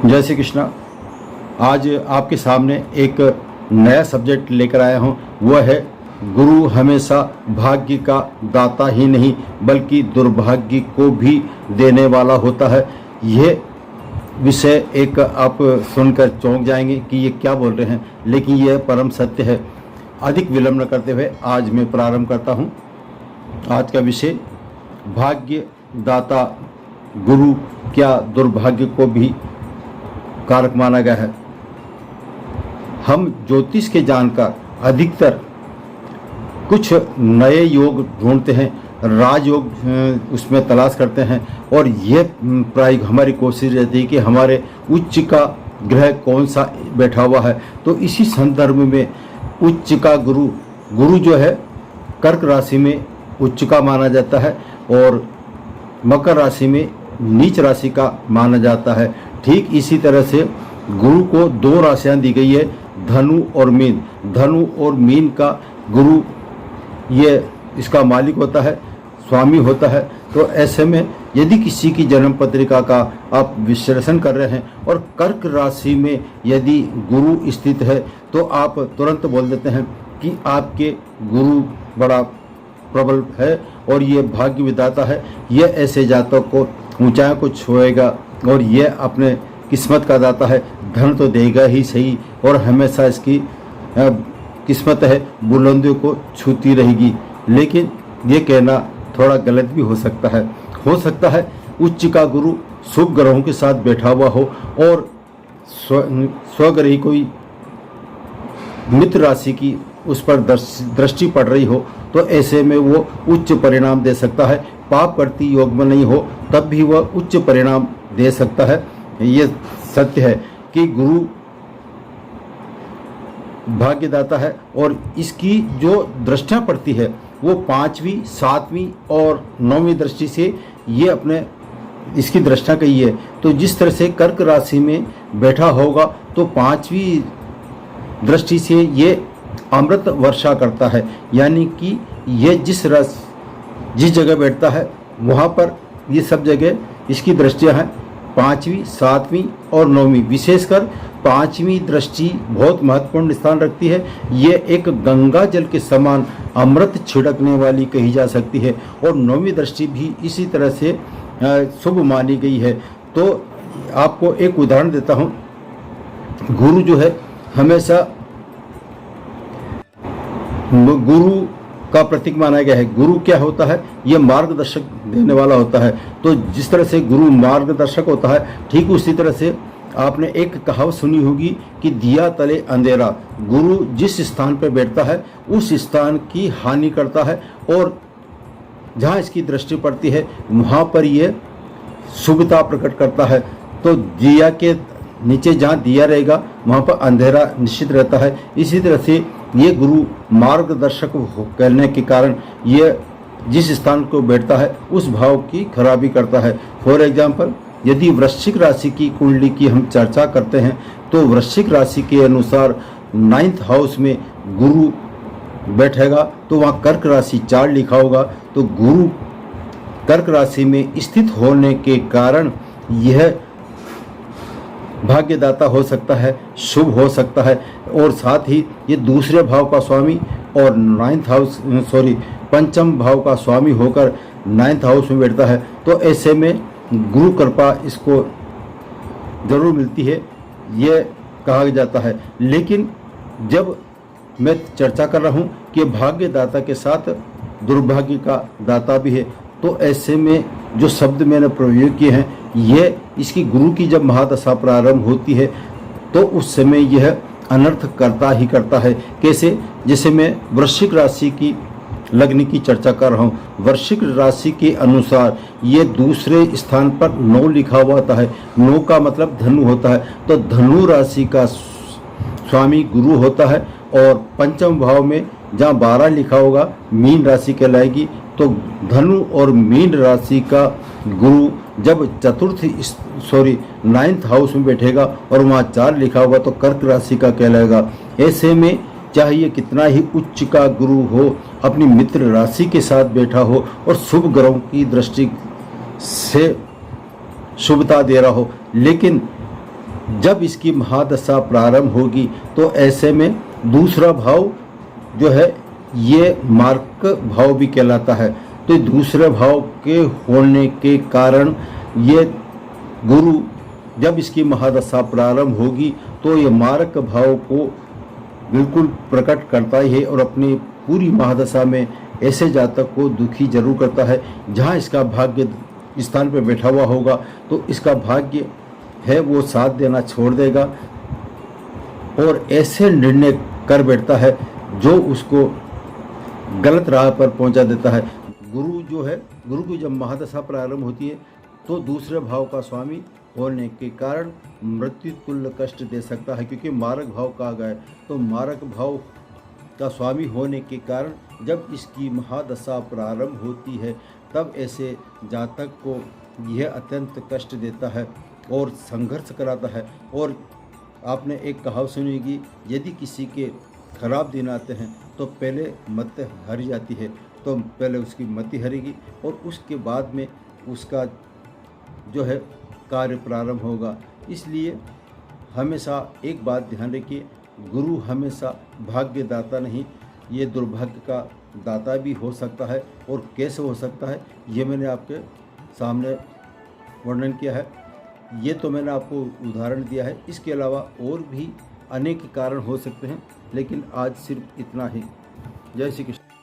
जय श्री कृष्णा। आज आपके सामने एक नया सब्जेक्ट लेकर आया हूँ। वह है गुरु हमेशा भाग्य का दाता ही नहीं बल्कि दुर्भाग्य को भी देने वाला होता है। यह विषय एक आप सुनकर चौंक जाएंगे कि ये क्या बोल रहे हैं, लेकिन यह परम सत्य है। अधिक विलंब न करते हुए आज मैं प्रारंभ करता हूँ। आज का विषय भाग्य दाता गुरु क्या दुर्भाग्य को भी कारक माना गया है। हम ज्योतिष के जानकार अधिकतर कुछ नए योग ढूंढते हैं, राजयोग उसमें तलाश करते हैं और यह प्राय हमारी कोशिश रहती है कि हमारे उच्च का ग्रह कौन सा बैठा हुआ है। तो इसी संदर्भ में उच्च का गुरु जो है कर्क राशि में उच्च का माना जाता है और मकर राशि में नीच राशि का माना जाता है। ठीक इसी तरह से गुरु को दो राशियां दी गई है, धनु और मीन। धनु और मीन का गुरु ये इसका मालिक होता है, स्वामी होता है। तो ऐसे में यदि किसी की जन्म पत्रिका का आप विश्लेषण कर रहे हैं और कर्क राशि में यदि गुरु स्थित है तो आप तुरंत बोल देते हैं कि आपके गुरु बड़ा प्रबल है और ये भाग्य विधाता है। यह ऐसे जातक को ऊंचाई को छुएगा और यह अपने किस्मत का दाता है। धन तो देगा ही सही और हमेशा इसकी किस्मत है बुलंदियों को छूती रहेगी। लेकिन ये कहना थोड़ा गलत भी हो सकता है। उच्च का गुरु शुभ ग्रहों के साथ बैठा हुआ हो और स्वग्रही कोई मित्र राशि की उस पर दृष्टि पड़ रही हो तो ऐसे में वो उच्च परिणाम दे सकता है। पाप करती योग में नहीं हो तब भी वह उच्च परिणाम दे सकता है। ये सत्य है कि गुरु भाग्यदाता है और इसकी जो दृष्टियां पड़ती है वो 5वीं, 7वीं और 9वीं दृष्टि से ये अपने इसकी दृष्टियां कही है। तो जिस तरह से कर्क राशि में बैठा होगा तो 5वीं दृष्टि से ये अमृत वर्षा करता है, यानी कि ये जिस जगह बैठता है वहाँ पर ये सब जगह इसकी दृष्टियाँ हैं। 5वीं, 7वीं और 9वीं, विशेषकर 5वीं दृष्टि बहुत महत्वपूर्ण स्थान रखती है। ये एक गंगा जल के समान अमृत छिड़कने वाली कही जा सकती है और 9वीं दृष्टि भी इसी तरह से शुभ मानी गई है। तो आपको एक उदाहरण देता हूँ। गुरु जो है हमेशा गुरु का प्रतीक माना गया है। गुरु क्या होता है? यह मार्गदर्शक देने वाला होता है। तो जिस तरह से गुरु मार्गदर्शक होता है, ठीक उसी तरह से आपने एक कहावत सुनी होगी कि दिया तले अंधेरा। गुरु जिस स्थान पर बैठता है उस स्थान की हानि करता है और जहाँ इसकी दृष्टि पड़ती है वहाँ पर यह शुभता प्रकट करता है। तो दिया के नीचे जहाँ दिया रहेगा वहाँ पर अंधेरा निश्चित रहता है। इसी तरह से ये गुरु मार्गदर्शक करने के कारण ये जिस स्थान को बैठता है उस भाव की खराबी करता है। फॉर एग्जाम्पल, यदि वृश्चिक राशि की कुंडली की हम चर्चा करते हैं तो वृश्चिक राशि के अनुसार 9th हाउस में गुरु बैठेगा तो वहाँ कर्क राशि 4 लिखा होगा। तो गुरु कर्क राशि में स्थित होने के कारण यह भाग्यदाता हो सकता है, शुभ हो सकता है और साथ ही ये दूसरे भाव का स्वामी और 5म भाव का स्वामी होकर 9th हाउस में बैठता है। तो ऐसे में गुरु कृपा इसको जरूर मिलती है, ये कहा जाता है। लेकिन जब मैं चर्चा कर रहा हूँ कि भाग्यदाता के साथ दुर्भाग्य का दाता भी है, तो ऐसे में जो शब्द मैंने प्रयोग किए हैं ये इसकी गुरु की जब महादशा प्रारंभ होती है तो उस समय यह अनर्थ करता ही करता है। कैसे? जैसे मैं वृश्चिक राशि की लग्न की चर्चा कर रहा हूँ। वृश्चिक राशि के अनुसार ये दूसरे स्थान पर 9 लिखा हुआ होता है। 9 का मतलब धनु होता है। तो धनु राशि का स्वामी गुरु होता है और 5म भाव में जहाँ 12 लिखा होगा मीन राशि कहलाएगी। तो धनु और मीन राशि का गुरु जब 9th हाउस में बैठेगा और वहाँ 4 लिखा होगा तो कर्क राशि का कहलाएगा। ऐसे में चाहे कितना ही उच्च का गुरु हो, अपनी मित्र राशि के साथ बैठा हो और शुभ ग्रहों की दृष्टि से शुभता दे रहा हो, लेकिन जब इसकी महादशा प्रारंभ होगी तो ऐसे में दूसरा भाव जो है ये मार्क भाव भी कहलाता है। तो दूसरे भाव के होने के कारण ये गुरु जब इसकी महादशा प्रारंभ होगी तो ये मार्क भाव को बिल्कुल प्रकट करता ही है और अपनी पूरी महादशा में ऐसे जातक को दुखी जरूर करता है। जहाँ इसका भाग्य स्थान पर बैठा हुआ होगा तो इसका भाग्य है वो साथ देना छोड़ देगा और ऐसे निर्णय कर बैठता है जो उसको गलत राह पर पहुंचा देता है। गुरु जो है, गुरु की जब महादशा प्रारंभ होती है तो दूसरे भाव का स्वामी होने के कारण मृत्यु तुल्य कष्ट दे सकता है, क्योंकि मारक भाव कहा गया है। तो मारक भाव का स्वामी होने के कारण जब इसकी महादशा प्रारंभ होती है तब ऐसे जातक को यह अत्यंत कष्ट देता है और संघर्ष कराता है। और आपने एक कहावत सुनी होगी, यदि किसी के खराब दिन आते हैं तो पहले मत हरी जाती है, तो पहले उसकी मति हरेगी और उसके बाद में उसका जो है कार्य प्रारंभ होगा। इसलिए हमेशा एक बात ध्यान रखिए, गुरु हमेशा भाग्यदाता नहीं, ये दुर्भाग्य का दाता भी हो सकता है। और कैसे हो सकता है ये मैंने आपके सामने वर्णन किया है, ये तो मैंने आपको उदाहरण दिया है। इसके अलावा और भी अनेक कारण हो सकते हैं, लेकिन आज सिर्फ इतना ही। जय श्री कृष्ण।